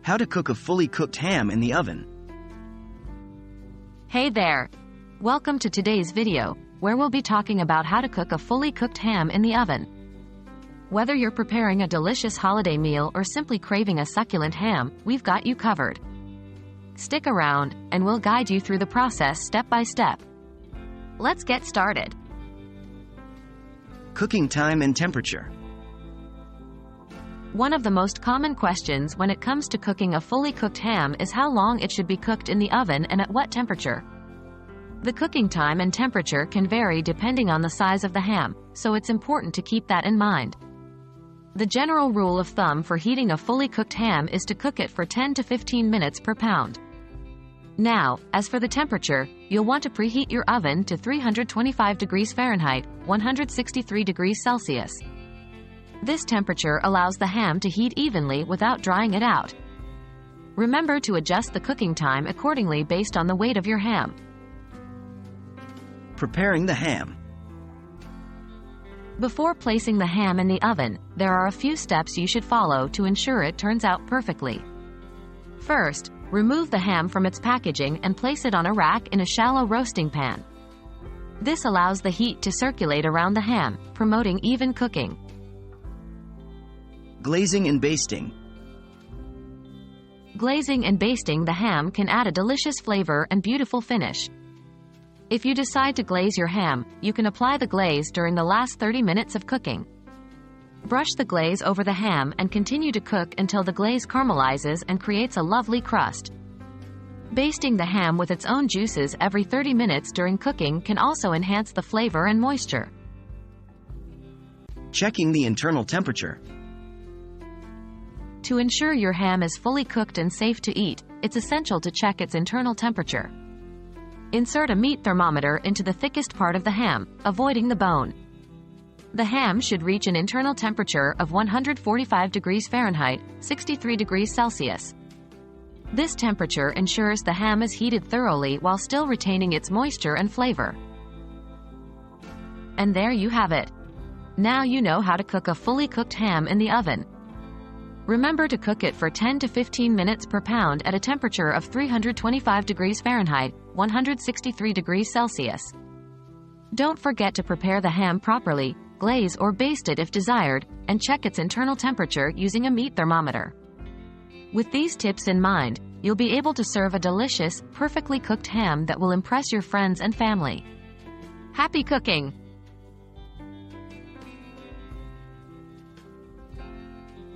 How to cook a fully cooked ham in the oven. Hey there! Welcome to today's video, where we'll be talking about how to cook a fully cooked ham in the oven. Whether you're preparing a delicious holiday meal or simply craving a succulent ham, we've got you covered. Stick around, and we'll guide you through the process step by step. Let's get started. Cooking time and temperature. One of the most common questions when it comes to cooking a fully cooked ham is how long it should be cooked in the oven and at what temperature. The cooking time and temperature can vary depending on the size of the ham, so it's important to keep that in mind. The general rule of thumb for heating a fully cooked ham is to cook it for 10 to 15 minutes per pound. Now, as for the temperature, you'll want to preheat your oven to 325 degrees Fahrenheit, 163 degrees Celsius. This temperature allows the ham to heat evenly without drying it out. Remember to adjust the cooking time accordingly based on the weight of your ham. Preparing the ham. Before placing the ham in the oven, there are a few steps you should follow to ensure it turns out perfectly. First, remove the ham from its packaging and place it on a rack in a shallow roasting pan. This allows the heat to circulate around the ham, promoting even cooking. Glazing and basting. Glazing and basting the ham can add a delicious flavor and beautiful finish. If you decide to glaze your ham, you can apply the glaze during the last 30 minutes of cooking. Brush the glaze over the ham and continue to cook until the glaze caramelizes and creates a lovely crust. Basting the ham with its own juices every 30 minutes during cooking can also enhance the flavor and moisture. Checking the internal temperature. To ensure your ham is fully cooked and safe to eat, it's essential to check its internal temperature. Insert a meat thermometer into the thickest part of the ham, avoiding the bone. The ham should reach an internal temperature of 145 degrees Fahrenheit, 63 degrees Celsius. This temperature ensures the ham is heated thoroughly while still retaining its moisture and flavor. And there you have it. Now you know how to cook a fully cooked ham in the oven. Remember to cook it for 10 to 15 minutes per pound at a temperature of 325 degrees Fahrenheit, 163 degrees Celsius. Don't forget to prepare the ham properly, glaze or baste it if desired, and check its internal temperature using a meat thermometer. With these tips in mind, you'll be able to serve a delicious, perfectly cooked ham that will impress your friends and family. Happy cooking!